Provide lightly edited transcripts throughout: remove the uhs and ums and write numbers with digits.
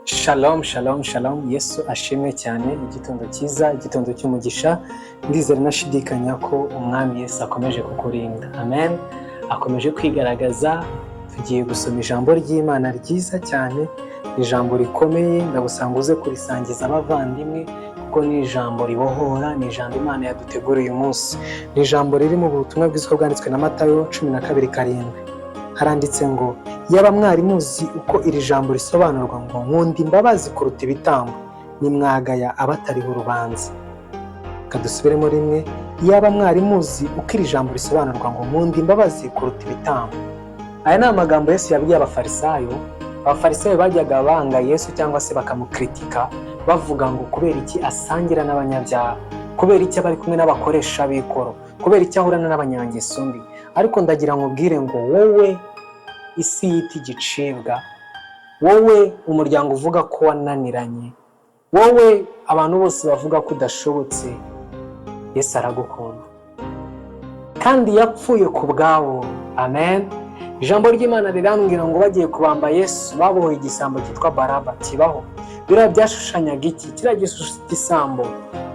Shalom, shalom, shalom. Yesu ashimwe cyane. Igitondo cyiza, igitondo cy'umugisha. Ndizera nashidikanya ko umwami Yesu akomeje kukurinda. Amen. Akomeje kwigaragaza. Tugiye gusoma ijambo ry'Imana ryiza cyane. Ijambo rikomeye, ndagusanga uze kurisangiza abavandimwe kuko ni ijambo ribohora, ni ijambo Imana yaduteguriye uyu munsi. Ni ijambo riri mu butumwa bwiza bwanditswe na Matayo 12:7. Haranditse ngo yaba mwari muzi uko iri jambo risobanurwa ngo nkunda imbabazi kuruta ibitambo nimwagaya abatariho urubanza. Kadusubiremo rimwe, yaba mwari muzi uko iri jambo risobanurwa ngo nkunda imbabazi kuruta ibitambo. Aya ni amagambo Yesu yabwiye abafarisayo. Abafarisayo bajyaga banga Yesu cyangwa se bakamukritika bavuga ngo kubera iki asangira n'abanyabyaha, kubera iki abari kumwe n'abakoresha b'ikoro, kubera iki ahurana n'abanyangeso mbi. Ariko ndagira ngo ubwire ngo wowe isi yita igicibwa, wowe umuryango uvuga ko wananiranye, wowe abantu bose bavuga ko udashobotse, Yesu aragukunda kandi yapfuye ku bwawo. Amen. Ijambo ry'Imana rirambwira ngo bagiye kubamba Yesu babohoye igisambo cyitwa Baraba kibaho. Biriya byashushanyaga iki? Kiriya gisambo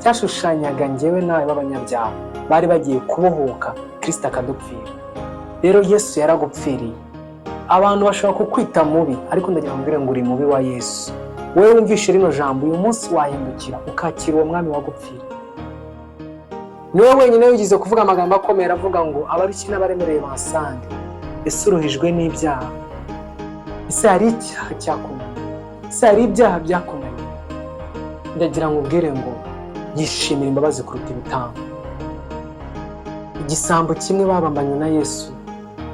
cyashushanyaga njyewe nawe b'abanyabyaha bari bagiye kubohoka, Kristo akadupfira. Rero Yesu yaragupfiriye. Abantu bashobora kukwita mubi, ariko ndagira ngo mbwire ngo uri mubi wa Yesu. Wewe wumvishe rino jambo uyu munsi wahindukira ukakira uwo mwami wagupfira. Niwe wenyine wigize kuvuga amagambo akomeye avuga ngo abarushye n'abaremereye basange. Ese uruhijwe n'ibyaha? Ese hari icyaha cyakunaniye? Ese hari ibyaha byakunaniye? Ndagira ngo ubwire ngo yishimira imbabazi kuruta ibitambo. Igisambo kimwe babambanye na Yesu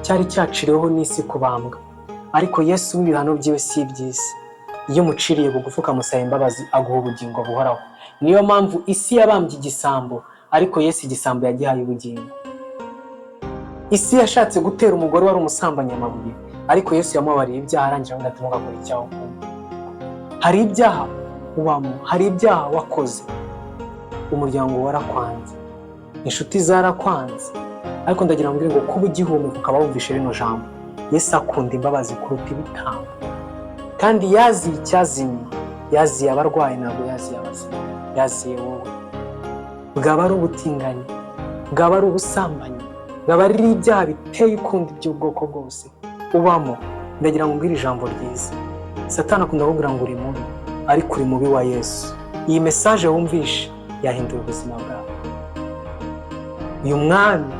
cyari cyaciriweho n'isi kubambwa, ariko Yesu w'ibihano byiwe si iby'isi. Iyo muciriye bugufi ukamusaba imbabazi aguha ubugingo buhoraho. Niyo mpamvu isi yabambye igisambo, ariko Yesu igisambo yagihaye ubugingo. Isi yashatse gutera umugore wari umusambanyi amabuye, ariko Yesu yamubariye ibyaha arangije ngo atumuka kuri icyaha. Hari ibyaha ubamo, hari ibyaha wakoze, umuryango warakwanze, inshuti zarakwanze, ariko ndagira ngo mbwire ngo kuba ugihumeka ukaba wumvishe rino jambo, Yesu akunda imbabazi kuruta ibitambo. Kandi yaziye icyazimye, yaziye abarwayi, ntabwo yaziye abazima, yaziye wowe. Bwaba ari ubutinganyi, bwaba ari ubusambanyi, bwaba ari ibyaha biteye ukundi by'ubwoko bwose ubamo, ndagira ngo mbwire ijambo ryiza. Satani akunda kuvuga ngo uri mubi, ariko uri mubi wa Yesu. Iyi message wumvishe yahindura ubuzima bwawe. Uyu mwami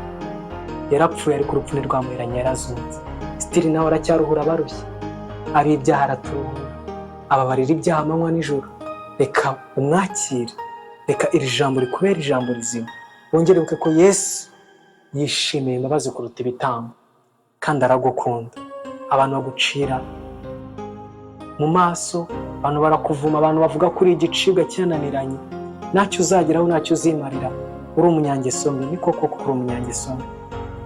yarapfuye, ariko urupfu ntirwamuheranye, yarazutse. Sitiri nawe aracyaruhura abarushye, ab'ibyaha araturuhura, ababarira ibyaha amanywa n'ijoro. Reka umwakire, reka iri jambo rikubera ijambo rizima. Wongere wibuke ko Yesu yishimiye imbabazi kuruta ibitambo kandi aragukunda. Abantu bagucira mu maso, abantu barakuvuma, abantu bavuga kuri igicibwa cyananiranye, ntacyo uzageraho, ntacyo uzimarira, uri umunyangeso mbi. Ni koko uri umunyangeso mbi,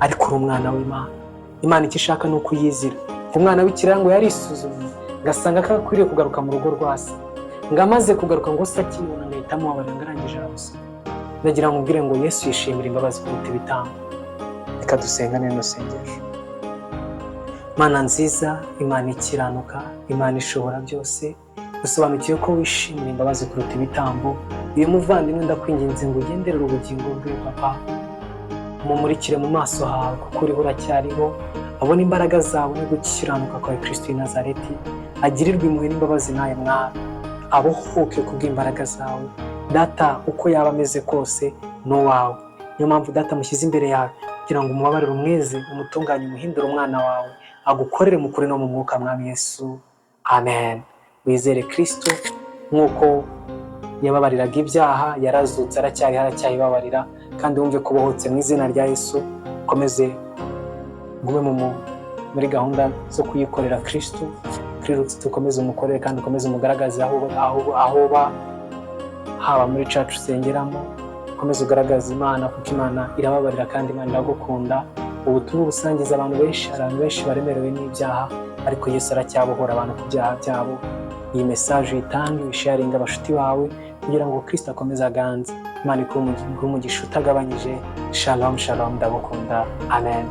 ariko uri umwana w'Imana. Imana icyo ishaka ni ukuyizira. Umwana w'ikirango yarisuzumye ngasanga ko akwiriye kugaruka mu rugo rwa se, ngo amaze kugaruka ngo se akibona ngahita amubabarira ngo arangije arabusoma. Ndagira ngo ubwire ngo Yesu yishimira imbabazi kuruta ibitambo. Reka dusengane n'usengesho. Mana nziza, Imana ikiranuka, Imana ishobora byose, usobanukiye ko wishimira imbabazi kuruta ibitambo. Uyu muvandimwe ndakwinginze ngo ugenderere ubugingo bwe Papa, umumurikire mu maso hawe kuko uriho uracyariho, abona imbaraga zawe no gukiranuka kwa Kristo w'i Nazareti, agirirwe impuhwe n'imbabazi nawe Mwana, abohoke kubw'imbaraga zawe. Data uko yaba ameze kose n'uwawe. Niyo mpamvu Data mushyize imbere yawe kugira ngo umubabarire, umweze, umutunganye, umuhindure umwana wawe, agukorere mu kuri no mu mwuka, Mwami Yesu. Amen. Wizere Kristo nk'uko yababariraga ibyaha, yarazutse, aracyari aracyayibabarira, kandi wumve ko ubohotse mu izina rya Yesu. Ukomeze gume muri gahunda zo kuyikorera Kristo. Kristo ukomeze umukorere kandi ukomeze umugaragaze aho uba, haba muri church usengeramo. Ukomeze ugaragaza Imana kuko Imana irababarira kandi Imana iragukunda. Ubutumwa busangiza abantu benshi baremerewe n'ibyaha, ariko Yesu aracyabohora abantu ku byaha byabo. Iyi message uyitange, wisharinga abashuti bawe kugira ngo Kristo akomeze aganze. Imana ikuhe umugisha utagabanyije. Shalom, shalom, ndagukunda. Amen.